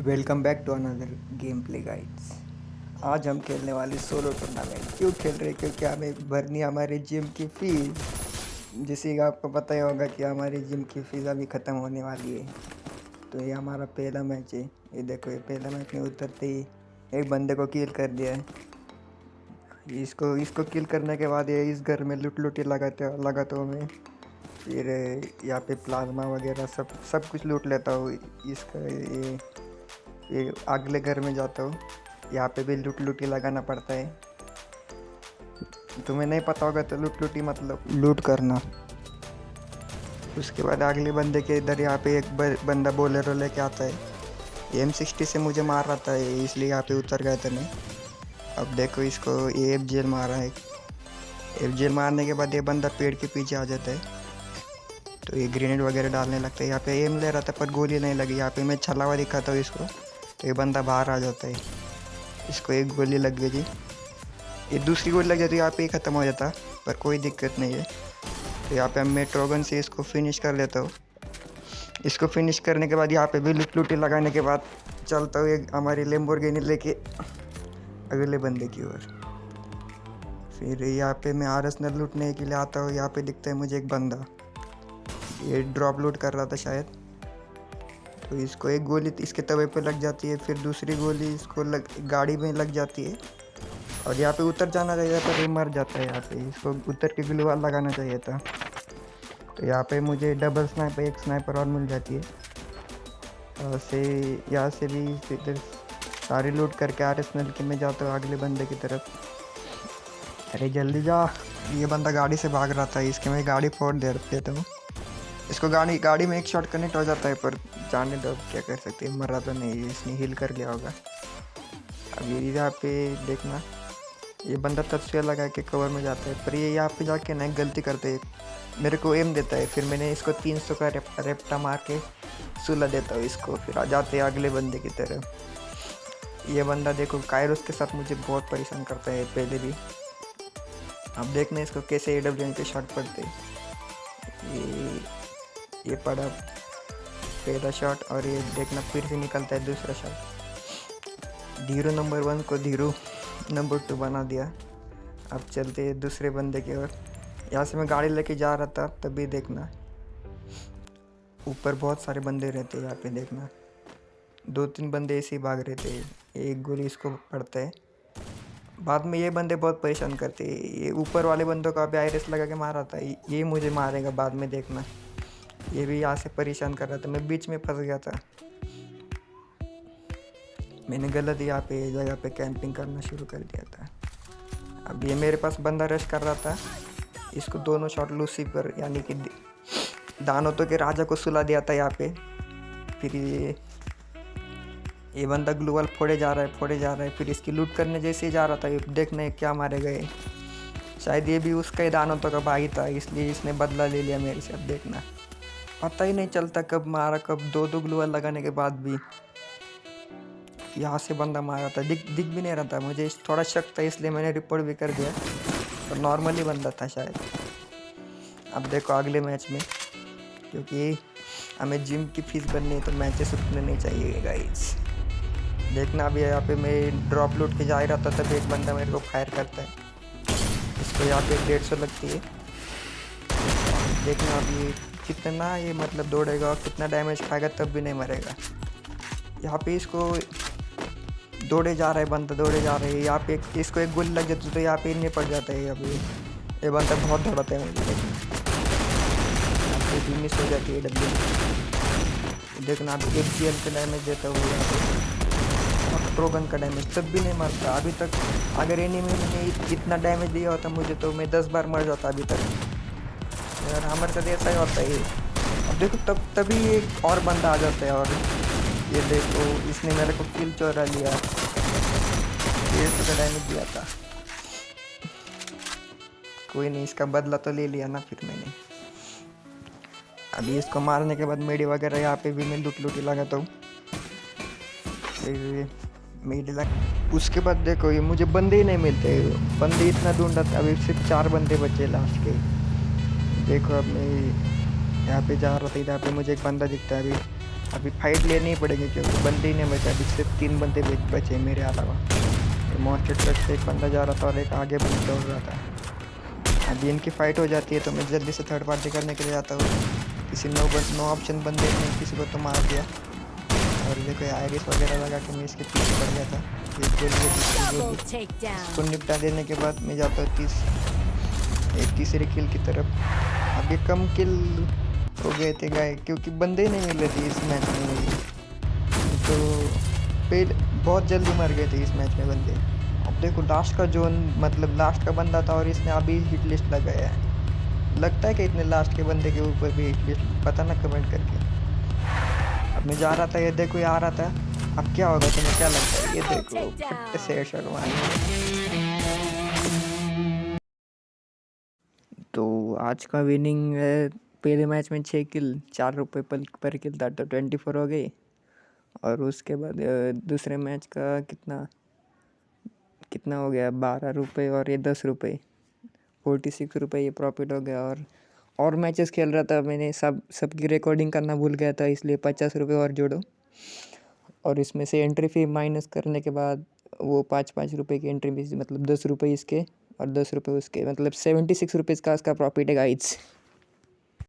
Welcome back to another game play guides. आज हम खेलने वाले सोलो टूर्नामेंट। क्यों खेल रहे? क्योंकि हमें भरनी हमारे जिम की फीस। जैसे कि आपको पता ही होगा कि हमारी जिम की फीस अभी ख़त्म होने वाली है। तो ये हमारा पहला मैच है। ये देखो, ये पहला मैच में उतरते ही एक बंदे को किल कर दिया है। इसको किल करने के बाद ये इस घर में लूटी लगा तो मैं फिर यहाँ पे प्लाज्मा वगैरह सब कुछ लूट लेता हूँ। इसका ये अगले घर में जाता हूँ। यहाँ पे भी लूटी लगाना पड़ता है। तुम्हें नहीं पता होगा तो लूटी मतलब लूट करना। उसके बाद अगले बंदे के इधर यहाँ पे एक बंदा बोलेरो लेके आता है। M60 से मुझे मार रहा था, इसलिए यहाँ पे उतर गया था मैं। अब देखो, इसको AFJ मारा है। AFJ मारने के बाद ये बंदा पेड़ के पीछे आ जाता है, तो ये ग्रेनेड वगैरह डालने लगता है। यहाँ पे एम ले रहा था पर गोली नहीं लगी। यहाँ पे मैं छलावा दिखाता हूँ इसको, तो ये बंदा बाहर आ जाता है। इसको एक गोली लग गई जी, ये दूसरी गोली लग जाती है, यहाँ पे ही ख़त्म हो जाता, पर कोई दिक्कत नहीं है। तो यहाँ पे मैं ट्रोगन से इसको फिनिश कर लेता हूँ। इसको फिनिश करने के बाद यहाँ पे भी लूटी लगाने के बाद चलता हूँ एक हमारी लैम्बोर्गिनी लेके अगले बंदे की ओर। फिर यहाँ पे मैं आर्सेनल लूटने के लिए आता हूँ। यहाँ पे दिखता है मुझे एक बंदा, ये ड्रॉप लूट कर रहा था शायद। तो इसको एक गोली इसके तवे पे लग जाती है, फिर दूसरी गोली इसको गाड़ी में लग जाती है। और यहाँ पे उतर जाना चाहिए पर ये मर जाता है। यहाँ पे इसको उतर के ग्लू वाल लगाना चाहिए था। तो यहाँ पे मुझे डबल स्नाइपर, एक स्नाइपर और मिल जाती है। यहाँ से भी इधर सारी लूट करके आर्सेनल के में जाता हूँ अगले बंदे की तरफ। अरे जल्दी जा, ये बंदा गाड़ी से भाग रहा था, इसके मैं गाड़ी फोड़ देता हूँ। इसको गाड़ी में एक शॉट कनेक्ट हो जाता है, पर जाने दो, क्या कर सकते हैं। मरा तो नहीं, इसने हील कर लिया होगा। अब ये यहाँ पे देखना, ये बंदा तस्वीर लगा के कवर में जाता है, पर ये यहाँ पे जाके ना गलती करते है, मेरे को एम देता है। फिर मैंने इसको 300 का रेप्टा मार के सुला देता हूँ इसको। फिर आ जाते हैं अगले बंदे की तरफ। ये बंदा देखो कायरोस के साथ मुझे बहुत परेशान करता है पहले भी। अब देखना इसको कैसे AWM के शॉट पड़ते। ये पड़ा पहला शॉट, और ये देखना फिर से निकलता है दूसरा शॉट। धीरू नंबर 1 को धीरू नंबर 2 बना दिया। अब चलते हैं दूसरे बंदे की ओर। यहाँ से मैं गाड़ी लेके जा रहा था, तभी देखना ऊपर बहुत सारे बंदे रहते हैं। यहाँ पे देखना 2-3 बंदे ऐसे ही भाग रहे थे। एक गोली इसको पड़ता है। बाद में ये बंदे बहुत परेशान करते हैं। ये ऊपर वाले बंदों को अभी आयरस लगा के मारा था, ये मुझे मारेगा बाद में देखना। ये भी यहाँ से परेशान कर रहा था, मैं बीच में फंस गया था। मैंने गलत यहाँ पे जगह पे कैंपिंग करना शुरू कर दिया था। अब ये मेरे पास बंदा रश कर रहा था, इसको दोनों शॉट लूसीफर यानी कि दानवों के राजा को सुला दिया था यहाँ पे। फिर ये बंदा ग्लूवाल फोड़े जा रहा है। फिर इसकी लूट करने जैसे ही जा रहा था, ये देखने क्या मारे गए। शायद ये भी उसका ही दानवों का भाई था, इसलिए इसने बदला ले लिया मेरे से। अब देखना पता ही नहीं चलता कब मारा, कब दो ग्लूवाल लगाने के बाद भी यहाँ से बंदा मारा था। दिख भी नहीं रहा था, मुझे थोड़ा शक था, इसलिए मैंने रिपोर्ट भी कर दिया। तो नॉर्मली बंदा था शायद। अब देखो अगले मैच में, क्योंकि हमें जिम की फीस भरनी है तो मैचेस रुकने नहीं चाहिए गाइस। देखना अभी यहाँ पे मैं ड्रॉप लूट के जा ही रहा था, तब एक बंदा मेरे को फायर करता है। इसको यहाँ पे 150 लगती है। देखना अभी कितना ये मतलब दौड़ेगा और कितना डैमेज खाएगा, तब भी नहीं मरेगा। यहाँ पे इसको दौड़े जा रहा है बंदा, दौड़े जा रहे हैं। यहाँ पे इसको एक गोली लग जाती तो यहाँ पे नहीं पड़ जाता है। अभी ये बंदा बहुत दौड़ाता है मुझे, यहाँ पे मिस हो जाती है AWM। देखना अभी HGL का डैमेज देता हुआ यहाँ पे ट्रोगन का डैमेज, तब भी नहीं मरता अभी तक। अगर एनिमी ने इतना डैमेज दिया होता मुझे, तो मैं 10 बार मर जाता अभी तक। यार हमारे साथ ऐसा ही होता है। अब देखो तभी एक और बंदा आ जाता है, और ये देखो इसने मेरे को किल चोरा लिया। 150 का डैमेज दिया था। कोई नहीं, इसका बदला तो ले लिया ना फिर मैंने। अभी इसको मारने के बाद मेडी वगैरह यहाँ पे भी मैं लूटी लगाता हूँ। मेडी लग उसके बाद देखो ये मुझे बंदे ही नहीं मिलते। बंदे इतना ढूंढा था, अभी सिर्फ 4 बंदे बचे लास्ट के। देखो अब मैं यहाँ पे जा रहा था, यहाँ पे मुझे एक बंदा दिखता है। अभी अभी फाइट लेनी ही पड़ेगी क्योंकि बंदे ही नहीं बचे, अभी सिर्फ 3 बंदे बचे मेरे अलावा। मॉन्स्टर ट्रक से एक बंदा जा रहा था और एक आगे बंदा दौड़ रहा था। अभी इनकी फ़ाइट हो जाती है तो मैं जल्दी से थर्ड पार्टी करने के लिए जाता हूँ। किसी नो ऑप्शन बंदे ने किसी को तो मार दिया, और देखो आयरिस वगैरह लगा के मैं इसके पीछे पड़ गया था। एक गोली है, दूसरी गोली। इसको निपटा देने के बाद मैं जाता हूँ तीसरी किल की तरफ। अभी कम किल हो गए थे गाय, क्योंकि बंदे ही नहीं मिल रहे थे इस मैच में मुझे, तो पहले बहुत जल्दी मर गए थे इस मैच में बंदे। अब देखो लास्ट का जोन, मतलब लास्ट का बंदा था और इसने अभी हिट लिस्ट लगाया है। लगता है कि इतने लास्ट के बंदे के ऊपर भी हिट लिस्ट, पता ना कमेंट करके। अब मैं जा रहा था, ये देखो ये आ रहा था। अब क्या होगा तुम्हें क्या लगता है? ये देखो फट से हेडशॉट मारा। तो आज का विनिंग है, पहले मैच में 6 किल, 4 रुपये पर किल था, तो 24 हो गई। और उसके बाद दूसरे मैच का कितना हो गया, 12 रुपये और ये 10 रुपये, 46 रुपये ये प्रॉफिट हो गया। और मैचेस खेल रहा था मैंने, सबकी रिकॉर्डिंग करना भूल गया था, इसलिए 50 रुपये और जोड़ो। और इसमें से एंट्री फ़ी माइनस करने के बाद वो 5-5 रुपये की एंट्री फीस, मतलब 10 रुपये इसके और 10 रुपये उसके, मतलब 76 रुपीज़ का इसका प्रॉफिट है गाइस।